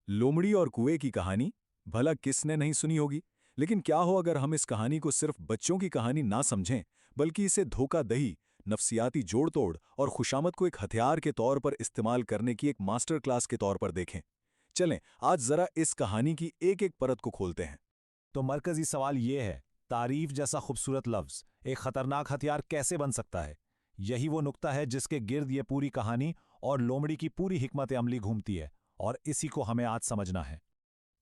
लोमड़ी और कुएं की कहानी भला किसने नहीं सुनी होगी। लेकिन क्या हो अगर हम इस कहानी को सिर्फ बच्चों की कहानी ना समझें, बल्कि इसे धोखा-दही, नफ्सियाती जोड़-तोड़ और खुशामद को एक हथियार के तौर पर इस्तेमाल करने की एक मास्टर क्लास के तौर पर देखें। चलें, आज जरा इस कहानी की एक-एक परत को खोलते हैं। तो मरकजी सवाल ये है, तारीफ जैसा खूबसूरत लफ्ज एक खतरनाक हथियार कैसे बन सकता है? यही वो नुक्ता है जिसके गिर्द ये पूरी कहानी और लोमड़ी की पूरी हिकमत अमली घूमती है, और इसी को हमें आज समझना है।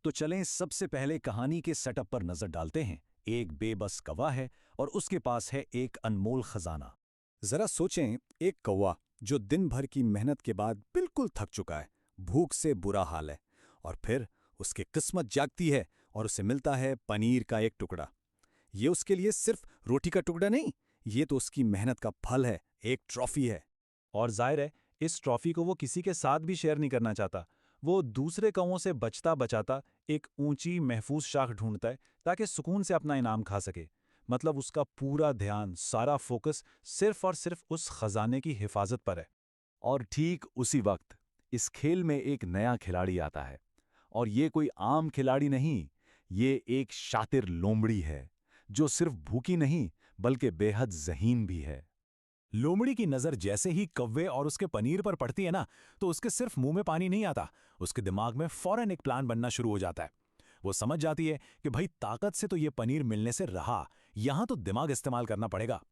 तो चलें सबसे पहले कहानी के सेटअप पर नजर डालते हैं। एक बेबस कौवा है और उसके पास है एक अनमोल खजाना। जरा सोचें, एक कौवा जो दिन भर की मेहनत के बाद बिल्कुल थक चुका है, भूख से बुरा हाल है, और फिर उसकी किस्मत जागती है और उसे मिलता है पनीर का एक टुकड़ा। ये उसके लिए सिर्फ रोटी का टुकड़ा नहीं, ये तो उसकी मेहनत का फल है, एक ट्रॉफी है। और जाहिर है, इस ट्रॉफी को वो किसी के साथ भी शेयर नहीं करना चाहता। वो दूसरे कौवों से बचता बचाता एक ऊंची महफूज शाख ढूंढता है ताकि सुकून से अपना इनाम खा सके। मतलब उसका पूरा ध्यान, सारा फोकस सिर्फ और सिर्फ उस खजाने की हिफाजत पर है। और ठीक उसी वक्त इस खेल में एक नया खिलाड़ी आता है, और ये कोई आम खिलाड़ी नहीं, ये एक शातिर लोमड़ी है जो सिर्फ भूखी नहीं बल्कि बेहद ज़हीन भी है। लोमड़ी की नजर जैसे ही कौवे और उसके पनीर पर पड़ती है ना, तो उसके सिर्फ मुंह में पानी नहीं आता, उसके दिमाग में फौरन एक प्लान बनना शुरू हो जाता है। वो समझ जाती है कि भाई ताकत से तो ये पनीर मिलने से रहा, यहां तो दिमाग इस्तेमाल करना पड़ेगा।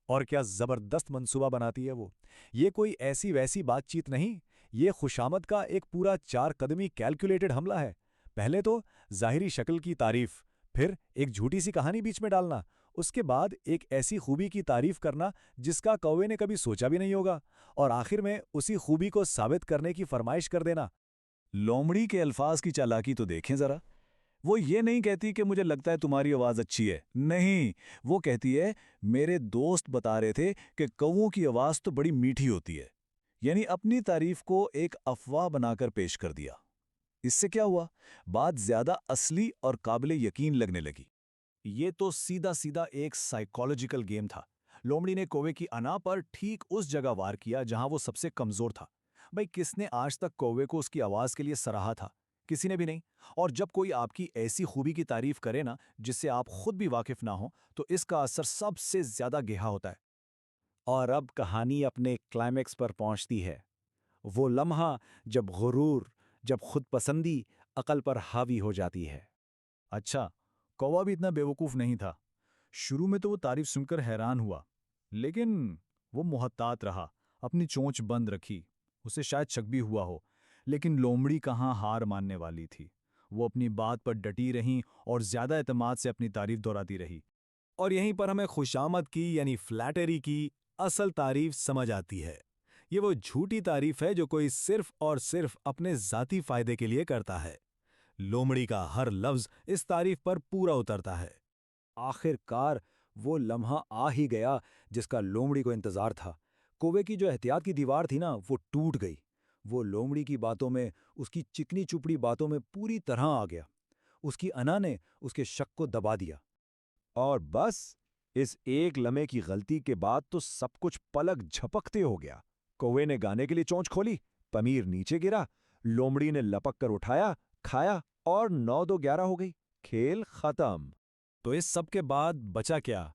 और क्या जबरदस्त मंसूबा बनाती है वो। ये कोई ऐसी वैसी बातचीत नहीं, ये खुशामद का एक पूरा 4 कदमी कैलकुलेटेड हमला है। पहले तो ज़ाहिरी शक्ल की तारीफ, फिर एक झूठी सी कहानी बीच में डालना, उसके बाद एक ऐसी खूबी की तारीफ करना जिसका कौवे ने कभी सोचा भी नहीं होगा, और आखिर में उसी खूबी को साबित करने की फरमाइश कर देना। लोमड़ी के अल्फाज की चालाकी तो देखें जरा। वो ये नहीं कहती कि मुझे लगता है तुम्हारी आवाज़ अच्छी है, नहीं, वो कहती है मेरे दोस्त बता रहे थे कि कौवों की आवाज़ तो बड़ी मीठी होती है। यानी अपनी तारीफ को एक अफवाह बनाकर पेश कर दिया। इससे क्या हुआ, बात ज्यादा असली और काबिले यकीन लगने लगी। ये तो सीधा सीधा एक साइकोलॉजिकल गेम था। लोमड़ी ने कौवे की अना पर ठीक उस जगह वार किया जहां वो सबसे कमजोर था। भाई, किसने आज तक कौवे को उसकी आवाज के लिए सराहा था? किसी ने भी नहीं। और जब कोई आपकी ऐसी खूबी की तारीफ करे ना, जिससे आप खुद भी वाकिफ ना हो, तो इसका असर सबसे ज्यादा गेहा होता है। और अब कहानी अपने क्लाइमेक्स पर पहुंचती है। वो लम्हा जब गुरूर, जब खुद पसंदी अकल पर हावी हो जाती है। अच्छा, कौवा भी इतना बेवकूफ़ नहीं था। शुरू में तो वो तारीफ सुनकर हैरान हुआ, लेकिन वो मुहतात रहा, अपनी चोंच बंद रखी। उसे शायद शक भी हुआ हो, लेकिन लोमड़ी कहाँ हार मानने वाली थी। वो अपनी बात पर डटी रहीं और ज़्यादा एतमाद से अपनी तारीफ दोहराती रही। और यहीं पर हमें खुशामद की यानी फ्लैटरी की असल तारीफ समझ आती है। ये वो झूठी तारीफ है जो कोई सिर्फ और सिर्फ अपने ज़ाती फायदे के लिए करता है। लोमड़ी का हर लफ्ज इस तारीफ पर पूरा उतरता है। आखिरकार वो लम्हा आ ही गया जिसका लोमड़ी को इंतजार था। कौवे की जो एहतियात की दीवार थी ना, वो टूट गई। वो लोमड़ी की बातों में, उसकी चिकनी चुपड़ी बातों में पूरी तरह आ गया। उसकी अना ने उसके शक को दबा दिया। और बस इस एक लम्हे की गलती के बाद तो सब कुछ पलक झपकते हो गया। कौवे ने गाने के लिए चोंच खोली, पनीर नीचे गिरा, लोमड़ी ने लपक कर उठाया, खाया, और 9-2-11 हो गई। खेल खत्म। तो इस सब के बाद बचा क्या?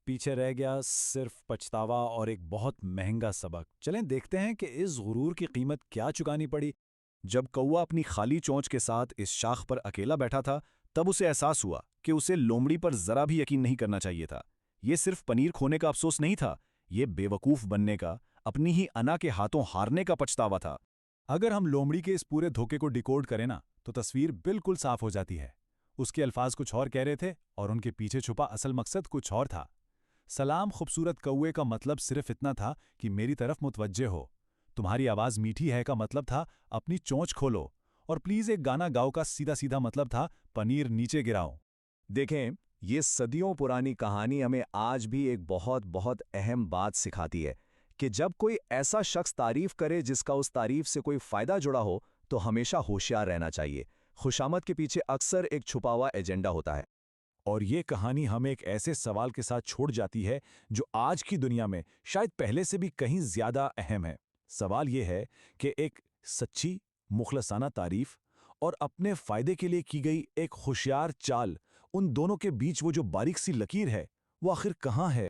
पीछे रह गया सिर्फ पछतावा और एक बहुत महंगा सबक। चलें देखते हैं कि इस गुरूर की कीमत क्या चुकानी पड़ी। जब कौवा अपनी खाली चोंच के साथ इस शाख पर अकेला बैठा था, तब उसे एहसास हुआ कि उसे लोमड़ी पर जरा भी यकीन नहीं करना चाहिए था। ये सिर्फ पनीर खोने का अफसोस नहीं था, ये बेवकूफ बनने का, अपनी ही अना के हाथों हारने का पछतावा था। अगर हम लोमड़ी के इस पूरे धोखे को डिकोड करें ना, तो तस्वीर बिल्कुल साफ हो जाती है। उसके अल्फाज कुछ और कह रहे थे और उनके पीछे छुपा असल मकसद कुछ और था। सलाम खूबसूरत कौवे का मतलब सिर्फ इतना था कि मेरी तरफ मुतवज्जे हो। तुम्हारी आवाज़ मीठी है का मतलब था अपनी चोंच खोलो। और प्लीज़ एक गाना गाओ का सीधा सीधा मतलब था पनीर नीचे गिराओ। देखें, ये सदियों पुरानी कहानी हमें आज भी एक बहुत बहुत अहम बात सिखाती है कि जब कोई ऐसा शख्स तारीफ करे जिसका उस तारीफ से कोई फायदा जुड़ा हो, तो हमेशा होशियार रहना चाहिए। खुशामद के पीछे अक्सर एक छुपा हुआ एजेंडा होता है। और ये कहानी हमें एक ऐसे सवाल के साथ छोड़ जाती है जो आज की दुनिया में शायद पहले से भी कहीं ज्यादा अहम है। सवाल ये है कि एक सच्ची मुखलसाना तारीफ और अपने फायदे के लिए की गई एक होशियार चाल, उन दोनों के बीच वो जो बारीक सी लकीर है, वो आखिर कहाँ है?